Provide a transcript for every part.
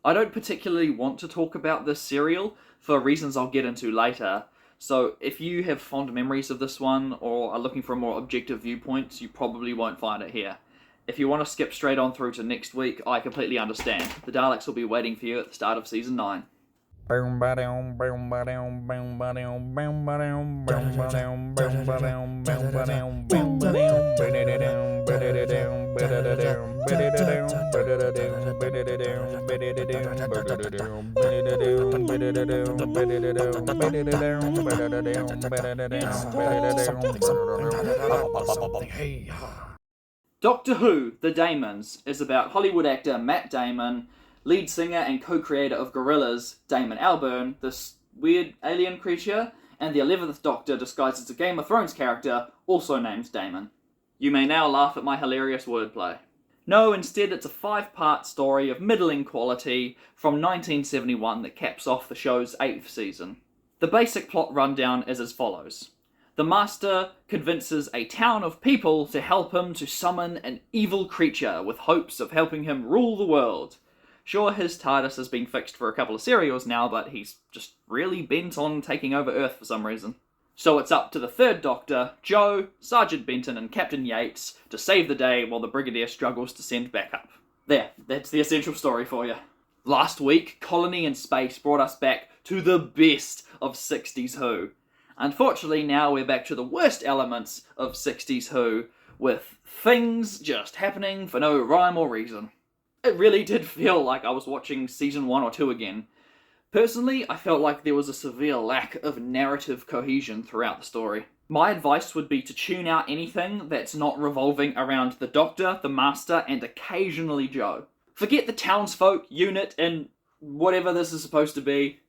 I don't particularly want to talk about this serial for reasons I'll get into later, so if you have fond memories of this one or are looking for a more objective viewpoint, you probably won't find it here. If you want to skip straight on through to next week, I completely understand. The Daleks will be waiting for you at the start of Season 9. Doctor Who, The Damons, is about Hollywood actor Matt Damon, lead singer and co-creator of Gorillaz, Damon Albarn, this weird alien creature, and the 11th Doctor disguised as a Game of Thrones character, also named Damon. You may now laugh at my hilarious wordplay. No, instead it's a 5-part story of middling quality from 1971 that caps off the show's 8th season. The basic plot rundown is as follows. The Master convinces a town of people to help him to summon an evil creature with hopes of helping him rule the world. Sure, his TARDIS has been fixed for a couple of serials now, but he's just really bent on taking over Earth for some reason. So it's up to the 3rd Doctor, Joe, Sergeant Benton and Captain Yates to save the day while the Brigadier struggles to send backup. There, that's the essential story for you. Last week, Colony in Space brought us back to the best of 60s Who. Unfortunately, now we're back to the worst elements of 60s Who, with things just happening for no rhyme or reason. It really did feel like I was watching Season 1 or 2 again. Personally, I felt like there was a severe lack of narrative cohesion throughout the story. My advice would be to tune out anything that's not revolving around the Doctor, the Master, and occasionally Joe. Forget the townsfolk, unit, and whatever this is supposed to be.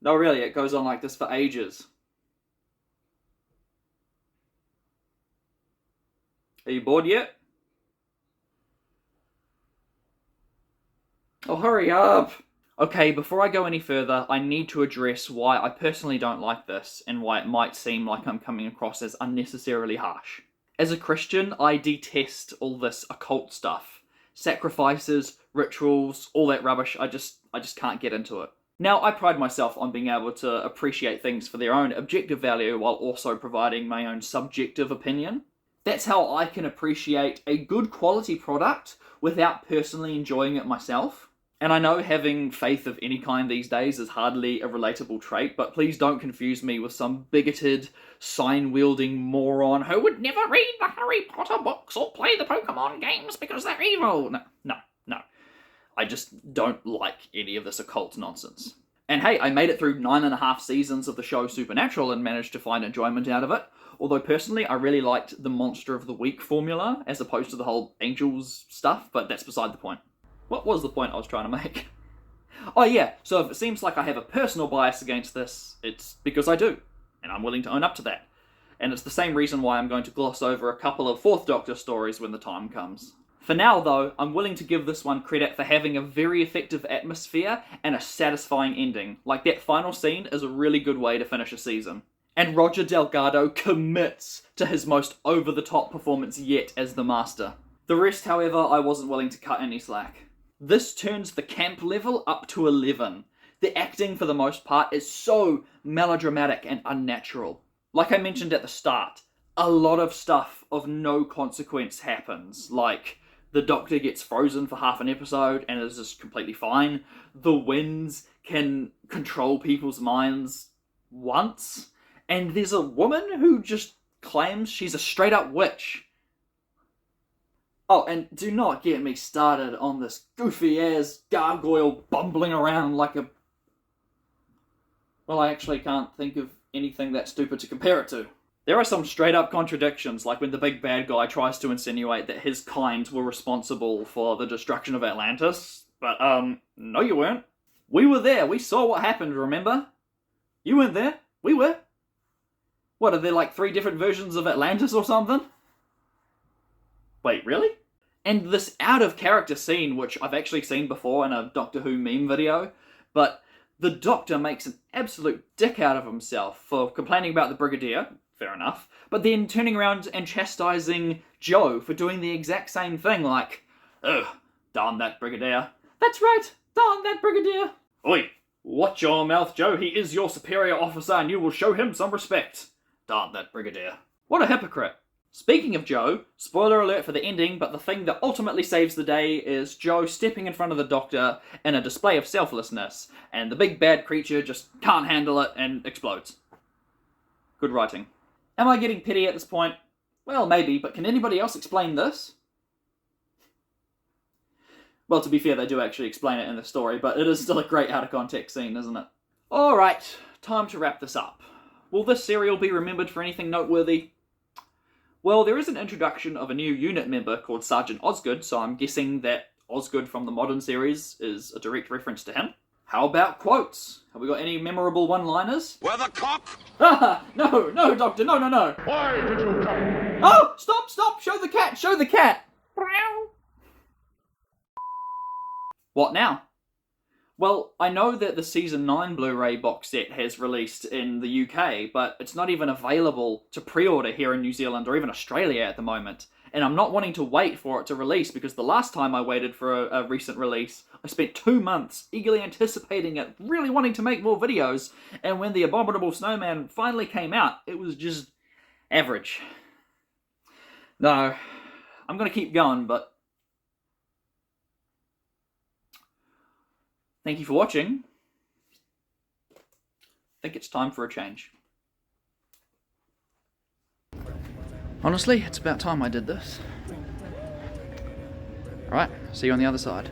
No, really, it goes on like this for ages. Are you bored yet? Oh, hurry up! Okay, before I go any further, I need to address why I personally don't like this, and why it might seem like I'm coming across as unnecessarily harsh. As a Christian, I detest all this occult stuff. Sacrifices, rituals, all that rubbish, I just can't get into it. Now, I pride myself on being able to appreciate things for their own objective value while also providing my own subjective opinion. That's how I can appreciate a good quality product without personally enjoying it myself. And I know having faith of any kind these days is hardly a relatable trait, but please don't confuse me with some bigoted, sign-wielding moron who would never read the Harry Potter books or play the Pokemon games because they're evil. No. I just don't like any of this occult nonsense. And hey, I made it through 9.5 seasons of the show Supernatural and managed to find enjoyment out of it. Although personally, I really liked the Monster of the Week formula, as opposed to the whole Angels stuff, but that's beside the point. What was the point I was trying to make? Oh yeah, so if it seems like I have a personal bias against this, it's because I do, and I'm willing to own up to that. And it's the same reason why I'm going to gloss over a couple of 4th Doctor stories when the time comes. For now, though, I'm willing to give this one credit for having a very effective atmosphere and a satisfying ending. Like, that final scene is a really good way to finish a season. And Roger Delgado commits to his most over-the-top performance yet as the Master. The rest, however, I wasn't willing to cut any slack. This turns the camp level up to 11. The acting, for the most part, is so melodramatic and unnatural. Like I mentioned at the start, a lot of stuff of no consequence happens, like the Doctor gets frozen for half an episode and is just completely fine. The winds can control people's minds once. And there's a woman who just claims she's a straight-up witch. Oh, and do not get me started on this goofy-ass gargoyle bumbling around like a... Well, I actually can't think of anything that stupid to compare it to. There are some straight-up contradictions, like when the big bad guy tries to insinuate that his kind were responsible for the destruction of Atlantis. But, no you weren't. We were there, we saw what happened, remember? You weren't there, we were. What, are there like 3 different versions of Atlantis or something? Wait, really? And this out-of-character scene, which I've actually seen before in a Doctor Who meme video, but the Doctor makes an absolute dick out of himself for complaining about the Brigadier, fair enough, but then turning around and chastising Joe for doing the exact same thing, like, ugh, Darn that Brigadier. That's right, darn that Brigadier. Oi, watch your mouth, Joe. He is your superior officer and you will show him some respect. Darn that Brigadier. What a hypocrite. Speaking of Joe, spoiler alert for the ending, but the thing that ultimately saves the day is Joe stepping in front of the Doctor in a display of selflessness, and the big bad creature just can't handle it and explodes. Good writing. Am I getting pity at this point? Well, maybe, but can anybody else explain this? Well, to be fair, they do actually explain it in the story, but it is still a great out-of-context scene, isn't it? Alright, time to wrap this up. Will this serial be remembered for anything noteworthy? Well, there is an introduction of a new unit member called Sergeant Osgood, so I'm guessing that Osgood from the modern series is a direct reference to him. How about quotes? Have we got any memorable one-liners? Where the cock? Ah, no, Doctor, no. Why did you come? Oh, stop, show the cat. What now? Well, I know that the Season 9 Blu-ray box set has released in the UK, but it's not even available to pre-order here in New Zealand or even Australia at the moment. And I'm not wanting to wait for it to release, because the last time I waited for a recent release, I spent 2 months eagerly anticipating it, really wanting to make more videos, and when The Abominable Snowman finally came out, it was just average. No, I'm gonna keep going, but thank you for watching. I think it's time for a change. Honestly, it's about time I did this. Alright, see you on the other side.